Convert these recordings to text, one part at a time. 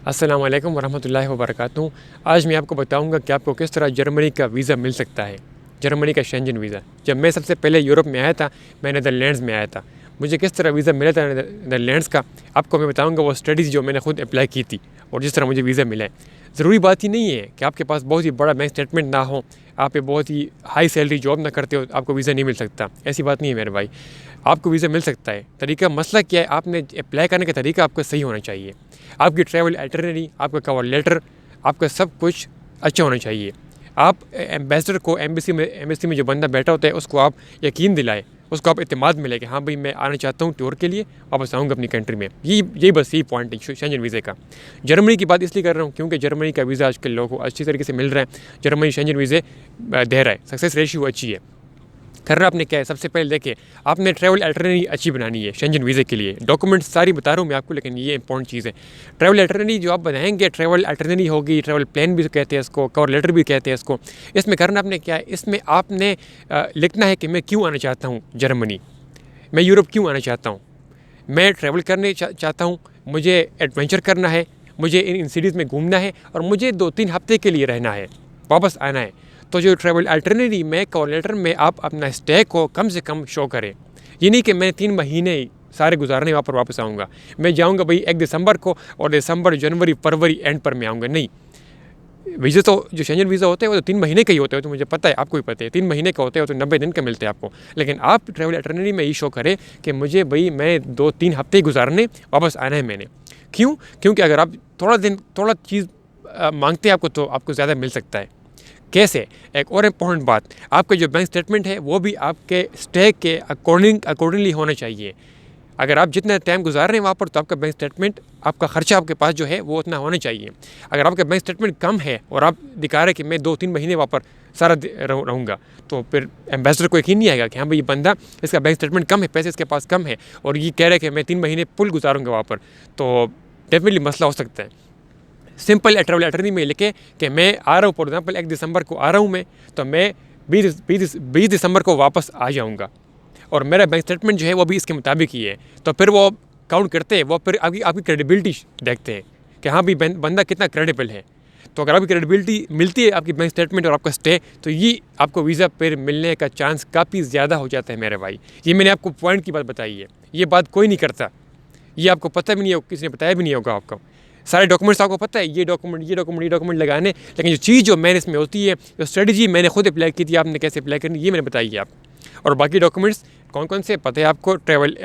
अस्सलाम वालेकुम वरहमतुल्लाहि वबरकातुहू। आज मैं आपको बताऊंगा कि आपको किस तरह जर्मनी का वीज़ा मिल सकता है। जर्मनी का शेंजन वीज़ा। जब मैं सबसे पहले यूरोप में आया था, मैं नीदरलैंड्स में आया था। मुझे किस तरह वीज़ा मिला था नीदरलैंड्स का, आपको मैं बताऊंगा वो स्टडीज़ जो मैंने खुद अप्लाई की थी और जिस तरह मुझे वीज़ा मिला है। ज़रूरी बात ही नहीं है कि आपके पास बहुत ही बड़ा बैंक स्टेटमेंट ना हो, आप एक बहुत ही हाई सैलरी जॉब ना करते हो, आपको वीज़ा नहीं मिल सकता। ऐसी बात नहीं है मेरे भाई, आपको वीज़ा मिल सकता है। तरीका मसला क्या है, आपने अप्लाई करने का तरीका आपका सही होना चाहिए। आपकी ट्रैवल आइटनरी, आपका कवर लेटर, आपका सब कुछ अच्छा होना चाहिए। आप एम्बेसडर को एम्बेसी में जो बंदा बैठा होता है उसको आप यकीन दिलाए, उसको आप इत्मीनान मिले कि हाँ भाई मैं आना चाहता हूँ टूर के लिए, वापस आऊँगा अपनी कंट्री में। यही बस यही पॉइंट है शेंजन वीज़े का। जर्मनी की बात इसलिए कर रहा हूँ क्योंकि जर्मनी का वीज़ा आजकल लोगों को अच्छी तरीके से मिल रहा है। जर्मनी शेंजन वीज़े दे रहा है, सक्सेस रेशियो अच्छी है। करना आपने क्या है, सबसे पहले देखिए आपने ट्रैवल अल्टरनेटी अच्छी बनानी है शेंजन वीज़े के लिए। डॉक्यूमेंट्स सारी बता रहा हूँ मैं आपको, लेकिन ये इंपॉर्टेंट चीज़ है। ट्रैवल अल्टरनेटी जो आप बनाएंगे, ट्रैवल अल्टरनेटी होगी, ट्रैवल प्लान भी कहते हैं इसको, कवर लेटर भी कहते हैं इसको। इसमें करना आपने क्या है, इसमें आपने लिखना है कि मैं क्यों आना चाहता हूँ जर्मनी, मैं यूरोप क्यों आना चाहता हूँ, मैं ट्रैवल करने चाहता हूँ, मुझे एडवेंचर करना है, मुझे इन सिटीज़ में घूमना है और मुझे 2-3 हफ्ते के लिए रहना है, वापस आना है। तो जो ट्रैवल अल्टरनेटी में कवर लेटर में आप अपना स्टे को कम से कम शो करें। ये नहीं कि मैं 3 महीने सारे गुजारने वहाँ पर वापस आऊँगा, मैं जाऊँगा भाई 1 दिसंबर को और दिसंबर जनवरी फरवरी एंड पर मैं आऊँगा, नहीं। वीज़ा तो जो शेंजन वीज़ा होते हैं वो तो 3 महीने के ही होते हैं, तो मुझे पता है, आपको भी पता है 3 महीने का होते हैं, तो 90 दिन का मिलते हैं आपको। लेकिन आप ट्रैवल अल्टरनेटी में ये शो करें कि मुझे भाई मैं 2-3 हफ्ते गुजारने वापस आना है मैंने। क्यों? क्योंकि अगर आप थोड़ा चीज़ मांगते हैं आपको, तो आपको ज़्यादा मिल सकता है। कैसे? एक और इम्पोर्टेंट बात, आपका जो बैंक स्टेटमेंट है वो भी आपके स्टे के अकॉर्डिंगली होना चाहिए। अगर आप जितना टाइम गुजार रहे हैं वहाँ पर, तो आपका बैंक स्टेटमेंट, आपका खर्चा आपके पास जो है वो उतना होना चाहिए। अगर आपका बैंक स्टेटमेंट कम है और आप दिखा रहे हैं कि मैं 2-3 महीने वहाँ पर सारा रहूँगा, तो फिर एम्बेसडर को यकीन नहीं आएगा कि हाँ भाई ये बंदा, इसका बैंक स्टेटमेंट कम है, पैसे इसके पास कम है और ये कह रहा है कि मैं 3 महीने फुल गुजारूँगा वहाँ पर, तो डेफिनेटली मसला हो सकता है। सिंपल ट्रैवल अटर्नी में लिखे कि मैं आ रहा हूँ, फॉर एग्जाम्पल 1 दिसंबर को आ रहा हूँ मैं, तो मैं 20 दिसंबर को वापस आ जाऊँगा और मेरा बैंक स्टेटमेंट जो है वो भी इसके मुताबिक ही है। तो फिर वो काउंट करते हैं, वो फिर आपकी क्रेडिबिलिटी देखते हैं कि हाँ भाई बंदा कितना क्रेडिबल है। तो अगर आपकी क्रेडिबिलिटी मिलती है आपकी बैंक स्टेटमेंट और आपका स्टे, तो ये आपको वीज़ा फिर मिलने का चांस काफ़ी ज़्यादा हो जाता है मेरे भाई। ये मैंने आपको पॉइंट की बात बताई है, ये बात कोई नहीं करता, ये आपको पता भी नहीं होगा, किसी ने बताया भी नहीं होगा आपको। सारे डॉक्यूमेंट्स आपको पता है, ये डॉक्यूमेंट लगाने, लेकिन जो चीज़ जो मैंने इसमें होती है, जो स्ट्रेटजी मैंने खुद अप्लाई की थी, आपने कैसे अप्लाई करनी ये मैंने बताई है आप। और बाकी डॉक्यूमेंट्स कौन कौन से पता है आपको। ट्रैवल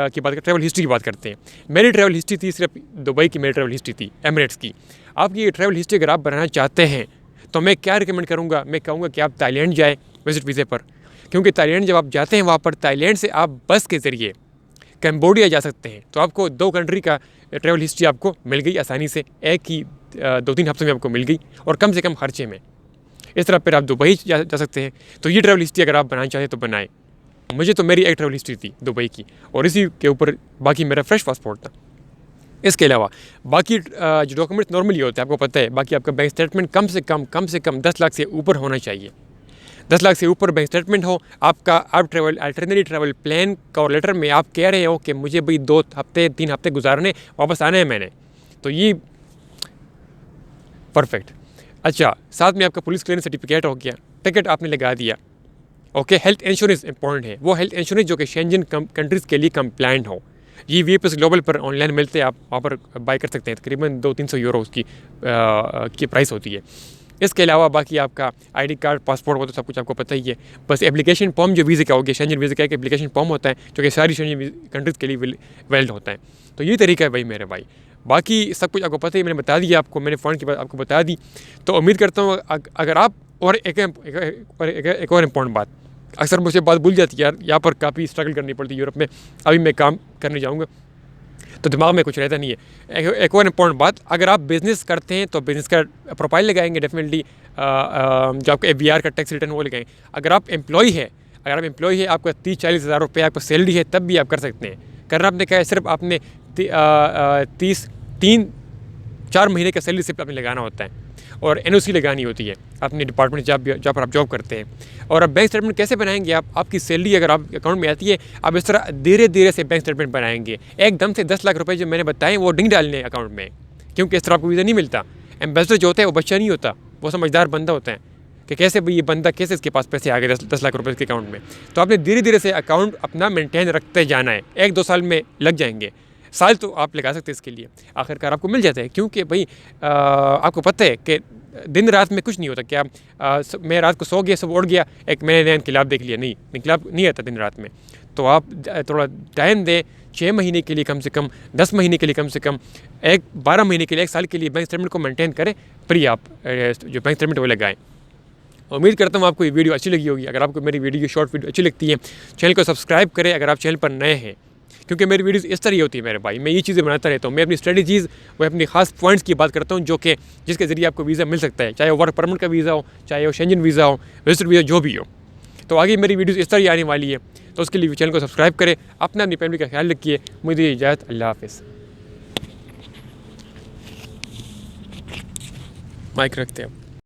की बात, ट्रैवल हिस्ट्री की बात करते हैं। मेरी ट्रैवल हिस्ट्री थी सिर्फ दुबई की, मेरी ट्रैवल हिस्ट्री थी एमिरेट्स की। आपकी ये ट्रैवल हिस्ट्री अगर आप बनाना चाहते हैं तो मैं क्या रिकमेंड करूँगा, मैं कहूँगा कि आप थाईलैंड जाए विजिट वीज़े पर, क्योंकि थाईलैंड जब आप जाते हैं वहाँ पर, थाईलैंड से आप बस के ज़रिए कैम्बोडिया जा सकते हैं। तो आपको 2 कंट्री का ट्रैवल हिस्ट्री आपको मिल गई आसानी से, एक ही 2-3 हफ्ते में आपको मिल गई और कम से कम खर्चे में। इस तरह फिर आप दुबई जा सकते हैं। तो ये ट्रैवल हिस्ट्री अगर आप बनाना चाहें तो बनाएं। मुझे तो मेरी एक ट्रैवल हिस्ट्री थी दुबई की और इसी के ऊपर बाकी मेरा फ्रेश पासपोर्ट था। इसके अलावा बाकी जो डॉक्यूमेंट्स नॉर्मली होते हैं आपको पता है, बाकी आपका बैंक स्टेटमेंट कम से कम 10 लाख से ऊपर होना चाहिए। 10 लाख से ऊपर बैंक स्टेटमेंट हो आपका। आप travel alternative travel plan cover letter में आप कह रहे हो कि मुझे भाई 2 हफ्ते 3 हफ्ते गुजारने वापस आना है मैंने, तो ये परफेक्ट। अच्छा, साथ में आपका पुलिस क्लियरेंस सर्टिफिकेट हो गया, टिकट आपने लगा दिया। ओके, हेल्थ इंश्योरेंस इंपॉर्टेंट है, वो हेल्थ इंश्योरेंस जो कि शेंजन कंट्रीज़ के लिए कंप्लाइंट हो। ये VFS ग्लोबल पर ऑनलाइन मिलते हैं, आप वहाँ पर बाई कर सकते हैं। तकरीबन 200-300 यूरो उसकी की प्राइस होती है। इसके अलावा बाकी आपका ID कार्ड, पासपोर्ट, वो तो सब कुछ आपको पता ही है। बस एप्लीकेशन फॉर्म जो वीज़े का हो गया, शेंजन वीज़े का एक एप्लीकेशन फॉर्म होता है जो कि सारी शेंजन कंट्रीज़ के लिए वैलिड होता है। तो ये तरीका है भाई मेरे भाई। बाकी सब कुछ आपको पता ही, मैंने बता दिया आपको, मैंने फ़ॉन्ट की बात आपको बता दी। तो उम्मीद करता हूँ अगर आप, और एक और इम्पॉर्टेंट बात, अक्सर मुझे बात भूल जाती है यार, यहाँ पर काफ़ी स्ट्रगल करनी पड़ती है यूरोप में। अभी मैं काम करने जाऊँगा तो दिमाग में कुछ रहता नहीं है। एक और इम्पॉर्टेंट बात, अगर आप बिज़नेस करते हैं तो बिज़नेस का प्रोफाइल लगाएंगे डेफिनेटली, जो आपका AVR का टैक्स रिटर्न वो लगाएंगे। अगर आप एम्प्लॉय है, आपका 30-40 हज़ार रुपये आपका सैलरी है, तब भी आप कर सकते हैं। करना आपने क्या है, सिर्फ आपने 3-4 महीने का सैलरी सिर्फ आपने लगाना होता है और NOC लगानी होती है अपने डिपार्टमेंट जहाँ पर आप जॉब करते हैं। और अब बैंक स्टेटमेंट कैसे बनाएंगे आप? आपकी सैलरी अगर आप अकाउंट में आती है, आप इस तरह धीरे धीरे से बैंक स्टेटमेंट बनाएंगे। एकदम से 10 लाख रुपये जो मैंने बताए वो नहीं डालने अकाउंट में, क्योंकि इस तरह आपको वीज़ा नहीं मिलता। एम्बेसडर जो होता है वो बच्चा नहीं होता, वो समझदार बंदा होता है कि कैसे भाई ये बंदा कैसे इसके पास पैसे आ गए 10 लाख रुपए इसके अकाउंट में। तो आपने धीरे धीरे से अकाउंट अपना मेंटेन रखते जाना है। 1-2 साल में लग जाएंगे, साल तो आप लगा सकते हैं इसके लिए, आखिरकार आपको मिल जाता है। क्योंकि भाई आपको पता है कि दिन रात में कुछ नहीं होता। क्या मैं रात को सो गया, सब उड़ गया, एक मैंने नया इनकलाब देख लिया? नहीं, इनकलाब नहीं आता दिन रात में। तो आप थोड़ा टाइम दें, 6 महीने के लिए कम से कम, 10 महीने के लिए कम से कम, 12 महीने के लिए, 1 साल के लिए बैंक स्टेटमेंट को मेंटेन करें, फिर आप जो बैंक स्टेटमेंट वो लगाएं। उम्मीद करता हूँ आपको ये वीडियो अच्छी लगी होगी। अगर आपको मेरी वीडियो की शॉर्ट वीडियो अच्छी लगती है, चैनल को सब्सक्राइब करें अगर आप चैनल पर नए हैं, क्योंकि मेरी वीडियोस इस तरह ही होती है मेरे भाई। मैं ये चीज़ें बनाता रहता हूँ। मैं अपनी स्ट्रेटजीज़ व अपनी खास पॉइंट्स की बात करता हूँ जो कि जिसके ज़रिए आपको वीज़ा मिल सकता है, चाहे वो वर्क परमिट का वीज़ा हो, चाहे वो शेंजन वीज़ा हो, विजिटर वीज़ा, जो भी हो। तो आगे मेरी वीडियोस इस तरह ही आने वाली है, तो उसके लिए चैनल को सब्सक्राइब करें। अपनी फैमिली का ख्याल रखिए। मुझे इजाज़त, अल्लाह हाफ़िज़। माइक रखते हैं।